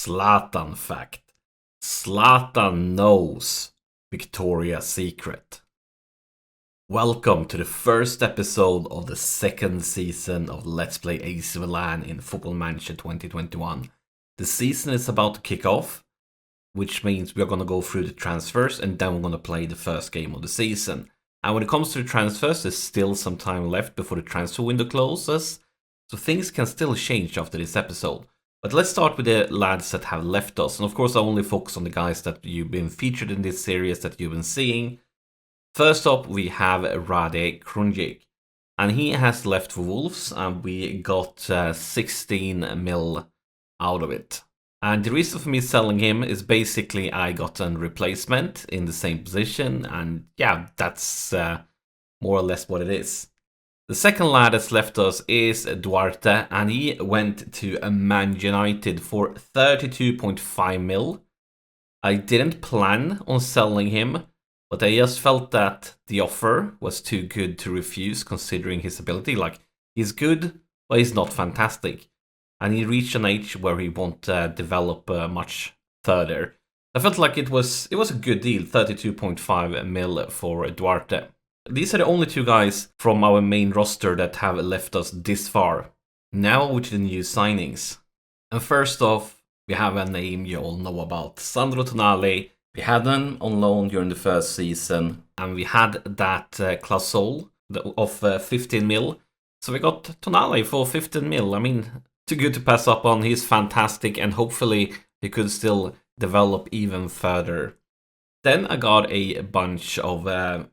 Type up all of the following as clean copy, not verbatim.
Zlatan fact. Zlatan knows Victoria's Secret. Welcome to the first episode of the second season of Let's Play AC Milan in Football Manager 2021. The season is about to kick off, which means we're going to go through the transfers and then we're going to play the first game of the season. And when it comes to the transfers, there's still some time left before the transfer window closes, so things can still change after this episode. But let's start with the lads that have left us. And of course, I only focus on the guys that you've been featured in this series that you've been seeing. First up, we have Rade Krunjic. And he has left for Wolves, and we got 16 mil out of it. And the reason for me selling him is basically I got a replacement in the same position. And yeah, that's more or less what it is. The second lad that's left us is Duarte, and he went to Man United for 32.5 mil. I didn't plan on selling him, but I just felt that the offer was too good to refuse considering his ability. Like, he's good, but he's not fantastic. And he reached an age where he won't develop much further. I felt like it was a good deal, 32.5 mil for Duarte. These are the only two guys from our main roster that have left us this far. Now with the new signings. And first off, we have a name you all know about, Sandro Tonali. We had him on loan during the first season, and we had that Clausol of 15 mil. So we got Tonali for 15 mil. I mean, too good to pass up on. He's fantastic, and hopefully he could still develop even further. Then I got a bunch of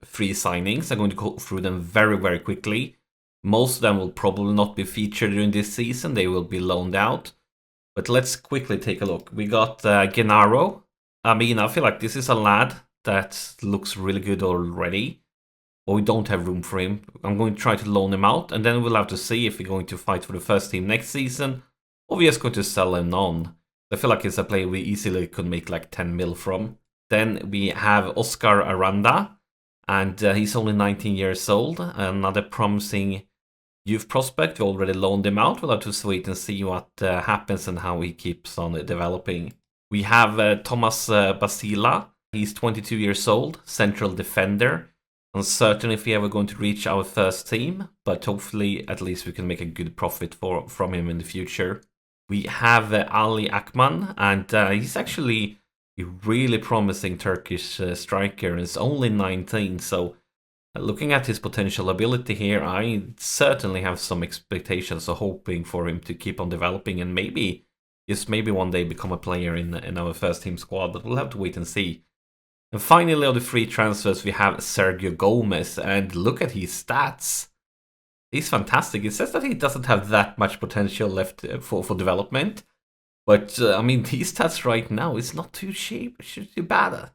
free signings. I'm going to go through them very, very quickly. Most of them will probably not be featured during this season. They will be loaned out. But let's quickly take a look. We got Gennaro. I mean, I feel like this is a lad that looks really good already. But we don't have room for him. I'm going to try to loan him out. And then we'll have to see if we're going to fight for the first team next season. Or we're just going to sell him on. I feel like it's a player we easily could make like 10 mil from. Then we have Oscar Aranda, and he's only 19 years old. Another promising youth prospect. We already loaned him out. We'll have to wait and see what happens and how he keeps on developing. We have Thomas Basila. He's 22 years old, central defender. Uncertain if we're ever going to reach our first team, but hopefully at least we can make a good profit from him in the future. We have Ali Akman, and he's actually a really promising Turkish striker, and is only 19, so looking at his potential ability here, I certainly have some expectations of hoping for him to keep on developing and maybe one day become a player in our first team squad, but we'll have to wait and see. And finally, on the free transfers, we have Sergio Gomez, and look at his stats. He's fantastic. It says that he doesn't have that much potential left for development. But, I mean, these stats right now, it's not too cheap. It's just too bad.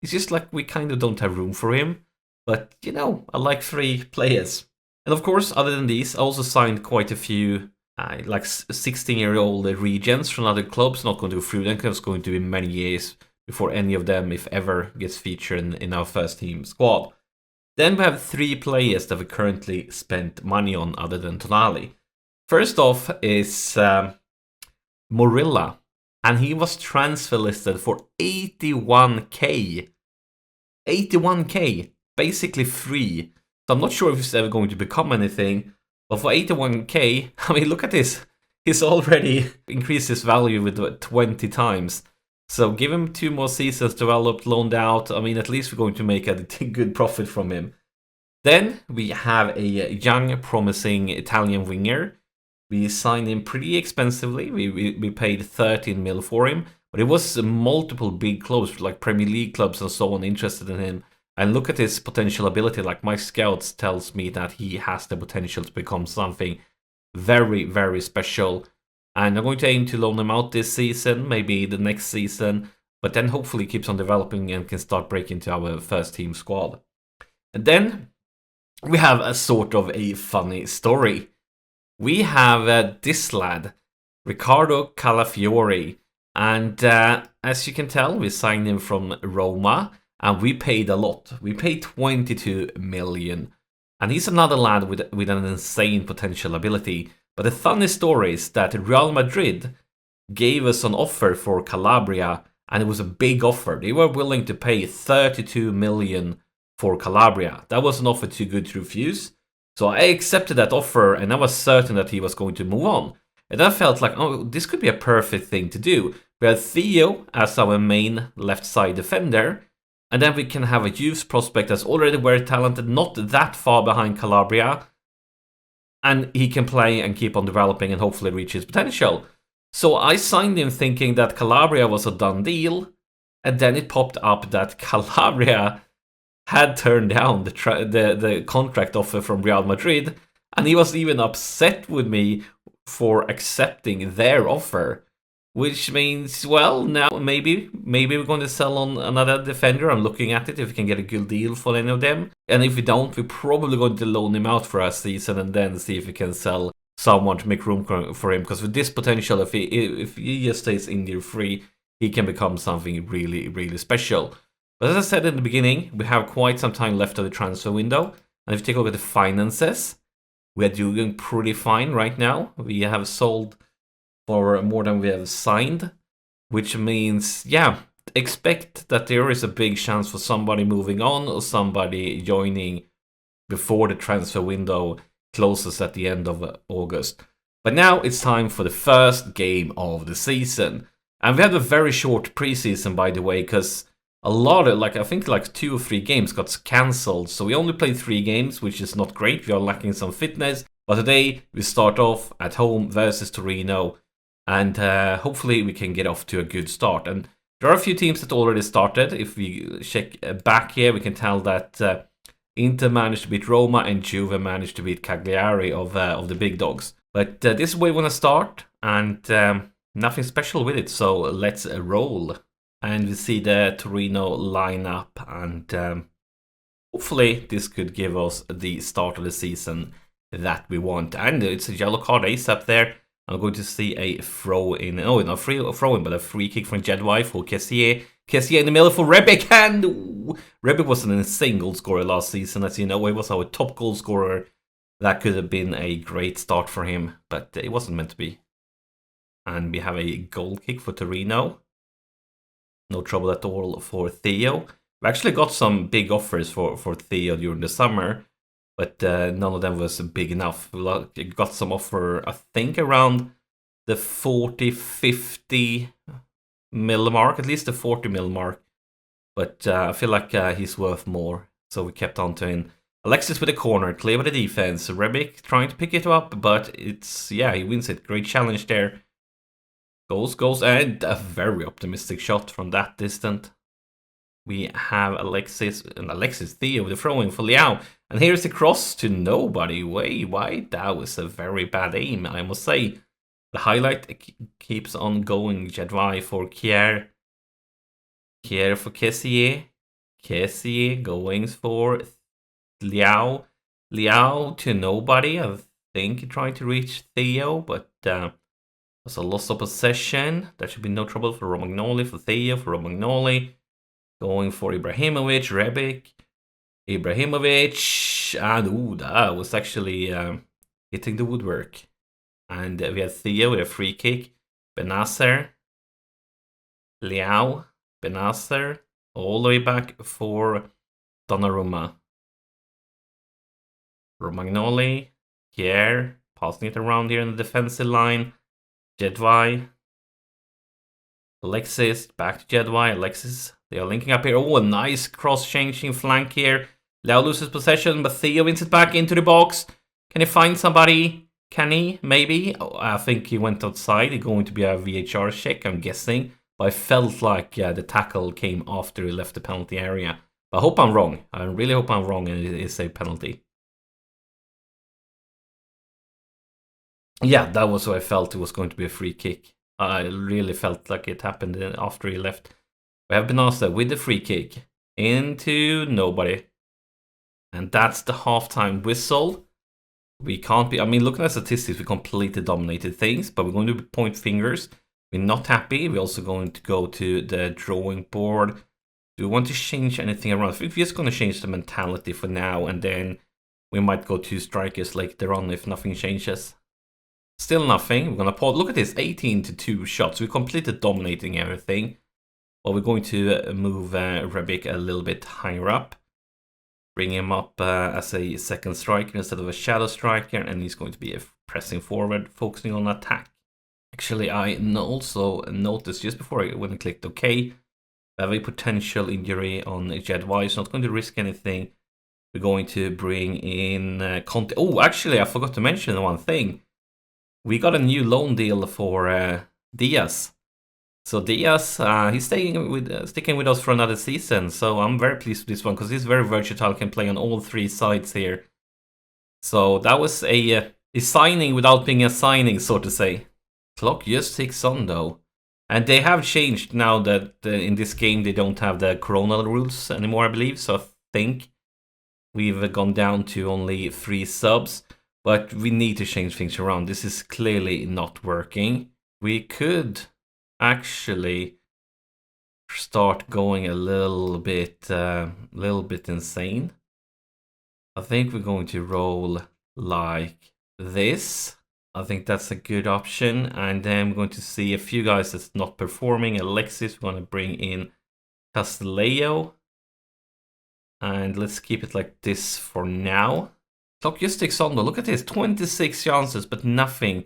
It's just like we kind of don't have room for him. But, you know, I like free players. And of course, other than these, I also signed quite a few, like 16-year-old regions from other clubs. Not going to go through them because it's going to be many years before any of them, if ever, gets featured in our first team squad. Then we have 3 players that we currently spent money on other than Tonali. First off is Morilla, and he was transfer listed for 81k. 81k, basically free. So I'm not sure if he's ever going to become anything, but for 81k, I mean, look at this. He's already increased his value with 20 times. So give him 2 more seasons developed, loaned out. I mean, at least we're going to make a good profit from him. Then we have a young, promising Italian winger. We signed him pretty expensively. We paid 13 mil for him. But it was multiple big clubs, like Premier League clubs and so on, interested in him. And look at his potential ability. Like, my scouts tells me that he has the potential to become something very, very special. And I'm going to aim to loan him out this season, maybe the next season. But then hopefully keeps on developing and can start breaking into our first team squad. And then we have a sort of a funny story. We have this lad, Riccardo Calafiori, and as you can tell, we signed him from Roma, and we paid a lot. We paid 22 million, and he's another lad with an insane potential ability. But the funny story is that Real Madrid gave us an offer for Calabria, and it was a big offer. They were willing to pay 32 million for Calabria. That was an offer too good to refuse. So I accepted that offer, and I was certain that he was going to move on. And I felt like, oh, this could be a perfect thing to do. We had Theo as our main left side defender, and then we can have a youth prospect that's already very talented, not that far behind Calabria, and he can play and keep on developing and hopefully reach his potential. So I signed him thinking that Calabria was a done deal, and then it popped up that Calabria had turned down the contract offer from Real Madrid, and he was even upset with me for accepting their offer. Which means, well, now maybe we're going to sell on another defender. I'm looking at it if we can get a good deal for any of them. And if we don't, we're probably going to loan him out for a season and then see if we can sell someone to make room for him. Because with this potential, if he just stays injury free, he can become something really, really special. But as I said in the beginning, we have quite some time left of the transfer window. And if you take a look at the finances, we are doing pretty fine right now. We have sold for more than we have signed, which means, yeah, expect that there is a big chance for somebody moving on or somebody joining before the transfer window closes at the end of August. But now it's time for the first game of the season. And we had a very short preseason, by the way, because a lot of, I think 2 or 3 games got cancelled. So we only played 3 games, which is not great. We are lacking some fitness. But today we start off at home versus Torino. And hopefully we can get off to a good start. And there are a few teams that already started. If we check back here, we can tell that Inter managed to beat Roma and Juve managed to beat Cagliari of the big dogs. But this is where we want to start, and nothing special with it. So let's roll. And we see the Torino lineup, and hopefully this could give us the start of the season that we want. And it's a yellow card ASAP there. I'm going to see a throw-in. Oh, not throw-in, but a free kick from Jedwai for Kessier. Kessier in the middle for Rebic, and Rebic was an insane goal scorer last season. As you know, he was our top goal scorer. That could have been a great start for him, but it wasn't meant to be. And we have a goal kick for Torino. No trouble at all for Theo. We actually got some big offers for Theo during the summer, but none of them was big enough. We got some offer, I think, around the 40, 50 mil mark, at least the 40 mil mark. But I feel like he's worth more, so we kept on to him. Alexis with a corner, clear with the defense. Rebic trying to pick it up, but it's, yeah, he wins it. Great challenge there. Goals, and a very optimistic shot from that distance. We have Alexis Theo with the throwing for Liao. And here's the cross to nobody. Way wide. That was a very bad aim, I must say. The highlight keeps on going. Jedwai for Kier. Kier for Kessier. Kessier going for Liao. Liao to nobody. I think he tried to reach Theo, but was a loss of possession. That should be no trouble for Romagnoli, for Theo, for Romagnoli. Going for Ibrahimovic, Rebic, Ibrahimovic, and that was actually hitting the woodwork. And we had Theo with a free kick, Benacer, Liao, Benacer, all the way back for Donnarumma. Romagnoli, Kier, passing it around here in the defensive line, Jedwai, Alexis, back to Jedwai, Alexis. They are linking up here. Oh, a nice cross-changing flank here. Liao loses possession, but Theo wins it back into the box. Can he find somebody? Can he? Maybe. Oh, I think he went outside. It's going to be a VHR check, I'm guessing. But I felt like the tackle came after he left the penalty area. But I hope I'm wrong. I really hope I'm wrong and it is a penalty. Yeah, that was what I felt. It was going to be a free kick. I really felt like it happened after he left. We have Benacer with the free kick into nobody. And that's the halftime whistle. We can't be, I mean, looking at statistics, we completely dominated things, but we're going to point fingers. We're not happy. We're also going to go to the drawing board. Do we want to change anything around? I think we're just going to change the mentality for now, and then we might go to strikers later on if nothing changes. Still nothing. We're gonna pause. Look at this, 18-2 shots. We completed dominating everything. But we're going to move Rebic a little bit higher up. Bring him up as a second striker instead of a shadow striker, and he's going to be pressing forward, focusing on attack. Actually, I also noticed just before when I clicked OK, we have a potential injury on Jedwai. He's not going to risk anything. We're going to bring in Conte. Oh, actually, I forgot to mention one thing. We got a new loan deal for Diaz. So Diaz, he's sticking with us for another season. So I'm very pleased with this one because he's very versatile, can play on all three sides here. So that was a signing without being a signing, so to say. Clock just ticks on though. And they have changed now that in this game they don't have the Corona rules anymore, I believe. So I think we've gone down to only 3 subs. But we need to change things around. This is clearly not working. We could actually start going a little bit insane. I think we're going to roll like this. I think that's a good option. And then we're going to see a few guys that's not performing. Alexis, we're going to bring in Castillejo. And let's keep it like this for now. Clock just ticks on though. Look at this, 26 chances, but nothing.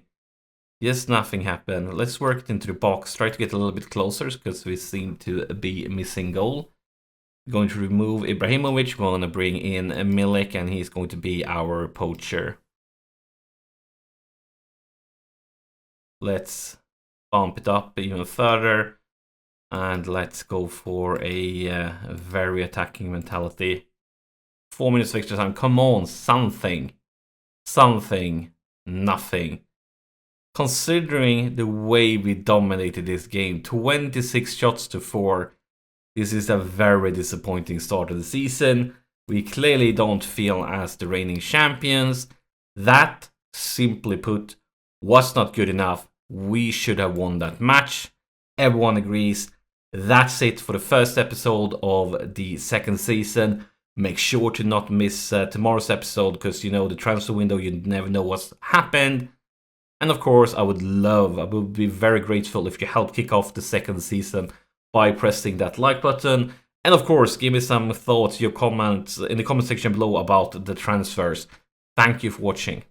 Just nothing happened. Let's work it into the box. Try to get a little bit closer because we seem to be missing goal. We're going to remove Ibrahimovic. We're going to bring in Milik, and he's going to be our poacher. Let's bump it up even further. And let's go for a very attacking mentality. 4 minutes of extra time. Come on, something. Something. Nothing. Considering the way we dominated this game, 26 shots to 4, this is a very disappointing start of the season. We clearly don't feel as the reigning champions. That, simply put, was not good enough. We should have won that match. Everyone agrees. That's it for the first episode of the second season. Make sure to not miss tomorrow's episode because, you know, the transfer window, you never know what's happened. And of course, I would be very grateful if you help kick off the second season by pressing that like button. And of course, give me some thoughts, your comments in the comment section below about the transfers. Thank you for watching.